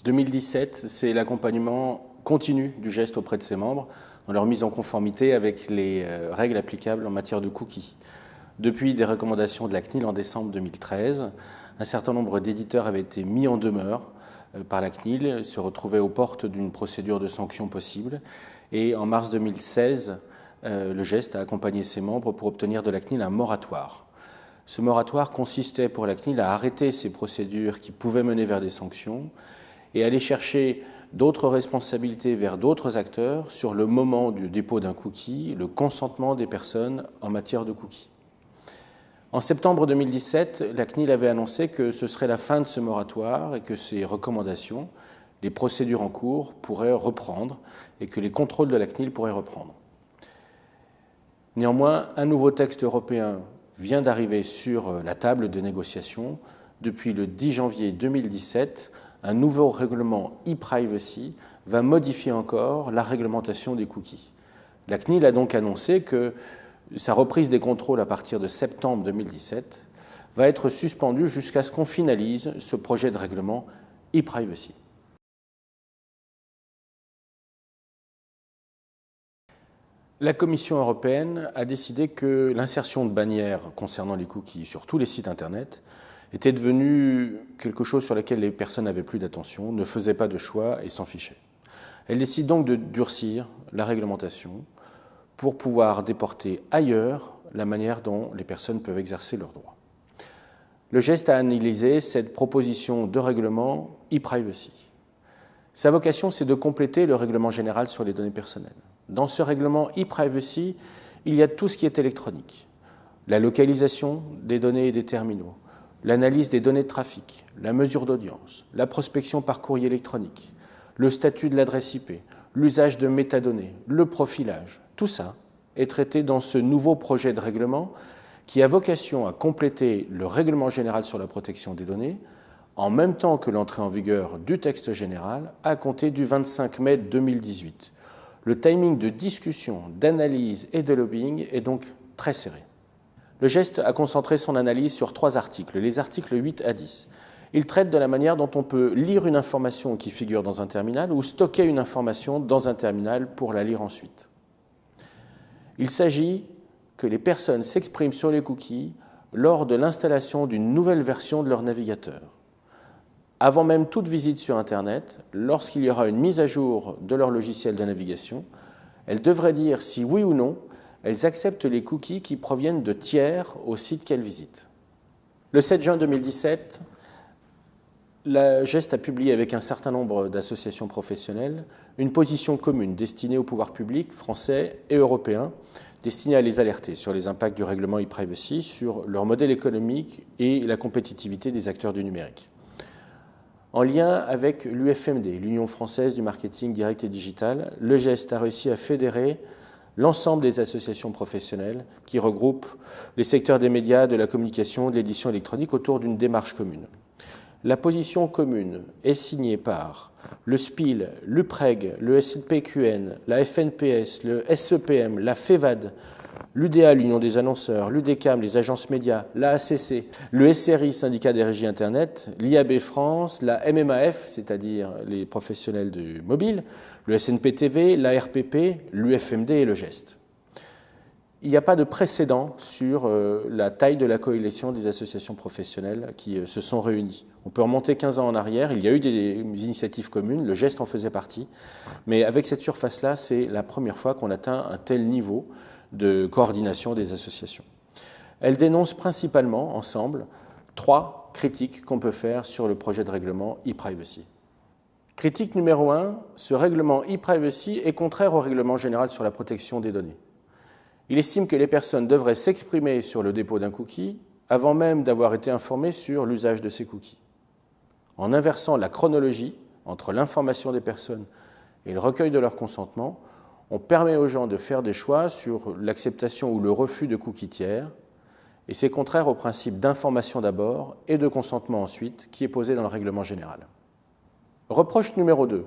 2017, c'est l'accompagnement continu du geste auprès de ses membres dans leur mise en conformité avec les règles applicables en matière de cookies. Depuis des recommandations de la CNIL en décembre 2013, un certain nombre d'éditeurs avaient été mis en demeure par la CNIL, se retrouvaient aux portes d'une procédure de sanction possible. Et en mars 2016, le geste a accompagné ses membres pour obtenir de la CNIL un moratoire. Ce moratoire consistait pour la CNIL à arrêter ces procédures qui pouvaient mener vers des sanctions et aller chercher d'autres responsabilités vers d'autres acteurs sur le moment du dépôt d'un cookie, le consentement des personnes en matière de cookies. En septembre 2017, la CNIL avait annoncé que ce serait la fin de ce moratoire et que ces recommandations, les procédures en cours, pourraient reprendre et que les contrôles de la CNIL pourraient reprendre. Néanmoins, un nouveau texte européen vient d'arriver sur la table de négociation. Depuis le 10 janvier 2017, un nouveau règlement e-privacy va modifier encore la réglementation des cookies. La CNIL a donc annoncé que sa reprise des contrôles à partir de septembre 2017 va être suspendue jusqu'à ce qu'on finalise ce projet de règlement e-privacy. La Commission européenne a décidé que l'insertion de bannières concernant les cookies sur tous les sites Internet était devenue quelque chose sur lequel les personnes n'avaient plus d'attention, ne faisaient pas de choix et s'en fichaient. Elle décide donc de durcir la réglementation pour pouvoir déporter ailleurs la manière dont les personnes peuvent exercer leurs droits. Le geste a analysé cette proposition de règlement e-privacy. Sa vocation, c'est de compléter le règlement général sur les données personnelles. Dans ce règlement e-privacy, il y a tout ce qui est électronique. La localisation des données et des terminaux, l'analyse des données de trafic, la mesure d'audience, la prospection par courrier électronique, le statut de l'adresse IP, l'usage de métadonnées, le profilage. Tout ça est traité dans ce nouveau projet de règlement qui a vocation à compléter le règlement général sur la protection des données en même temps que l'entrée en vigueur du texte général à compter du 25 mai 2018. Le timing de discussion, d'analyse et de lobbying est donc très serré. Le geste a concentré son analyse sur 3 articles, les articles 8 à 10. Il traite de la manière dont on peut lire une information qui figure dans un terminal ou stocker une information dans un terminal pour la lire ensuite. Il s'agit que les personnes s'expriment sur les cookies lors de l'installation d'une nouvelle version de leur navigateur. Avant même toute visite sur Internet, lorsqu'il y aura une mise à jour de leur logiciel de navigation, elles devraient dire si oui ou non elles acceptent les cookies qui proviennent de tiers au site qu'elles visitent. Le 7 juin 2017, la geste a publié avec un certain nombre d'associations professionnelles une position commune destinée au pouvoir public français et européen, destinée à les alerter sur les impacts du règlement e-privacy, sur leur modèle économique et la compétitivité des acteurs du numérique. En lien avec l'UFMD, l'Union française du marketing direct et digital, le geste a réussi à fédérer l'ensemble des associations professionnelles qui regroupent les secteurs des médias, de la communication, de l'édition électronique autour d'une démarche commune. La position commune est signée par le SPIL, l'UPREG, le SNPQN, la FNPS, le SEPM, la FEVAD, l'UDA, l'Union des annonceurs, l'UDECAM, les agences médias, la ACC, le SRI, syndicat des régies Internet, l'IAB France, la MMAF, c'est-à-dire les professionnels du mobile, le SNPTV, la RPP, l'UFMD et le geste. Il n'y a pas de précédent sur la taille de la coalition des associations professionnelles qui se sont réunies. On peut remonter 15 ans en arrière, il y a eu des initiatives communes, le geste en faisait partie, mais avec cette surface-là, c'est la première fois qu'on atteint un tel niveau de coordination des associations. Elles dénoncent principalement, ensemble, 3 critiques qu'on peut faire sur le projet de règlement e-privacy. Critique numéro 1, ce règlement e-privacy est contraire au règlement général sur la protection des données. Il estime que les personnes devraient s'exprimer sur le dépôt d'un cookie avant même d'avoir été informées sur l'usage de ces cookies. En inversant la chronologie entre l'information des personnes et le recueil de leur consentement, on permet aux gens de faire des choix sur l'acceptation ou le refus de cookies tiers, et c'est contraire au principe d'information d'abord et de consentement ensuite qui est posé dans le règlement général. Reproche numéro 2.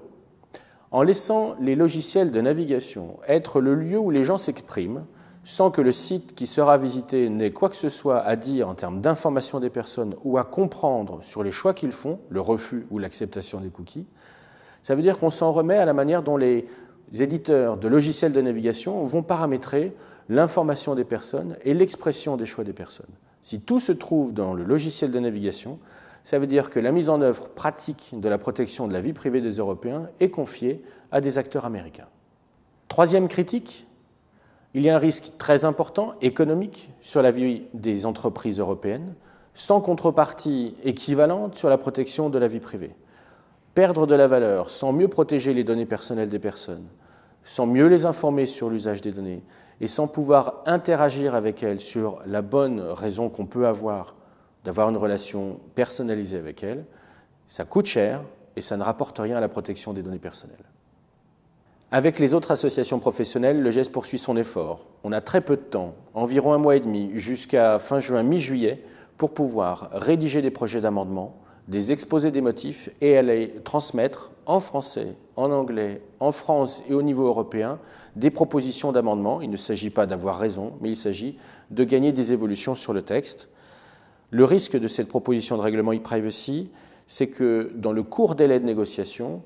En laissant les logiciels de navigation être le lieu où les gens s'expriment, sans que le site qui sera visité n'ait quoi que ce soit à dire en termes d'information des personnes ou à comprendre sur les choix qu'ils font, le refus ou l'acceptation des cookies, ça veut dire qu'on s'en remet à la manière dont les éditeurs de logiciels de navigation vont paramétrer l'information des personnes et l'expression des choix des personnes. Si tout se trouve dans le logiciel de navigation, ça veut dire que la mise en œuvre pratique de la protection de la vie privée des Européens est confiée à des acteurs américains. Troisième critique, il y a un risque très important, économique, sur la vie des entreprises européennes, sans contrepartie équivalente sur la protection de la vie privée. Perdre de la valeur sans mieux protéger les données personnelles des personnes, sans mieux les informer sur l'usage des données et sans pouvoir interagir avec elles sur la bonne raison qu'on peut avoir d'avoir une relation personnalisée avec elles, ça coûte cher et ça ne rapporte rien à la protection des données personnelles. Avec les autres associations professionnelles, le GEST poursuit son effort. On a très peu de temps, environ 1 mois et demi, jusqu'à fin juin, mi-juillet, pour pouvoir rédiger des projets d'amendement, des exposés des motifs et à les transmettre en français, en anglais, en France et au niveau européen, des propositions d'amendement. Il ne s'agit pas d'avoir raison, mais il s'agit de gagner des évolutions sur le texte. Le risque de cette proposition de règlement e-privacy, c'est que dans le court délai de négociation,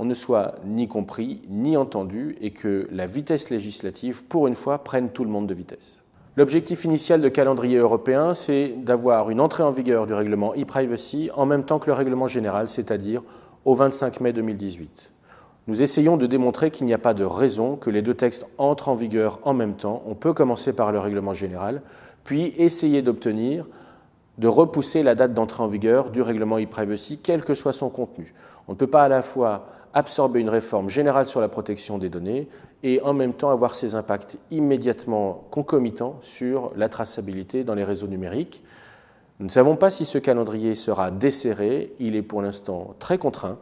on ne soit ni compris, ni entendu, et que la vitesse législative, pour une fois, prenne tout le monde de vitesse. L'objectif initial de calendrier européen, c'est d'avoir une entrée en vigueur du règlement e-privacy en même temps que le règlement général, c'est-à-dire au 25 mai 2018. Nous essayons de démontrer qu'il n'y a pas de raison que les deux textes entrent en vigueur en même temps. On peut commencer par le règlement général, puis essayer d'obtenir de repousser la date d'entrée en vigueur du règlement e-privacy, quel que soit son contenu. On ne peut pas à la fois absorber une réforme générale sur la protection des données et en même temps avoir ses impacts immédiatement concomitants sur la traçabilité dans les réseaux numériques. Nous ne savons pas si ce calendrier sera desserré, il est pour l'instant très contraint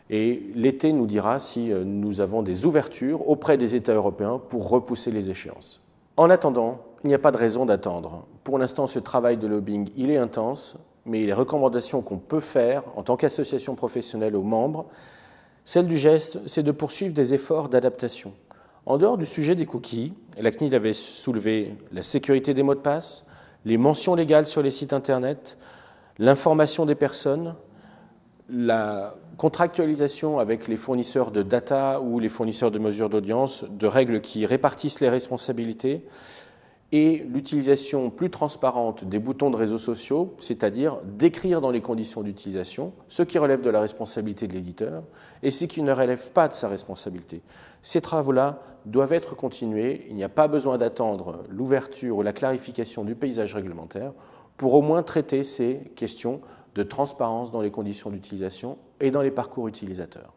et l'été nous dira si nous avons des ouvertures auprès des États européens pour repousser les échéances. En attendant, il n'y a pas de raison d'attendre. Pour l'instant, ce travail de lobbying, il est intense, mais les recommandations qu'on peut faire en tant qu'association professionnelle aux membres, celle du GEST, c'est de poursuivre des efforts d'adaptation. En dehors du sujet des cookies, la CNIL avait soulevé la sécurité des mots de passe, les mentions légales sur les sites Internet, l'information des personnes, la contractualisation avec les fournisseurs de data ou les fournisseurs de mesures d'audience, de règles qui répartissent les responsabilités, et l'utilisation plus transparente des boutons de réseaux sociaux, c'est-à-dire d'écrire dans les conditions d'utilisation ce qui relève de la responsabilité de l'éditeur et ce qui ne relève pas de sa responsabilité. Ces travaux-là doivent être continués. Il n'y a pas besoin d'attendre l'ouverture ou la clarification du paysage réglementaire pour au moins traiter ces questions de transparence dans les conditions d'utilisation et dans les parcours utilisateurs.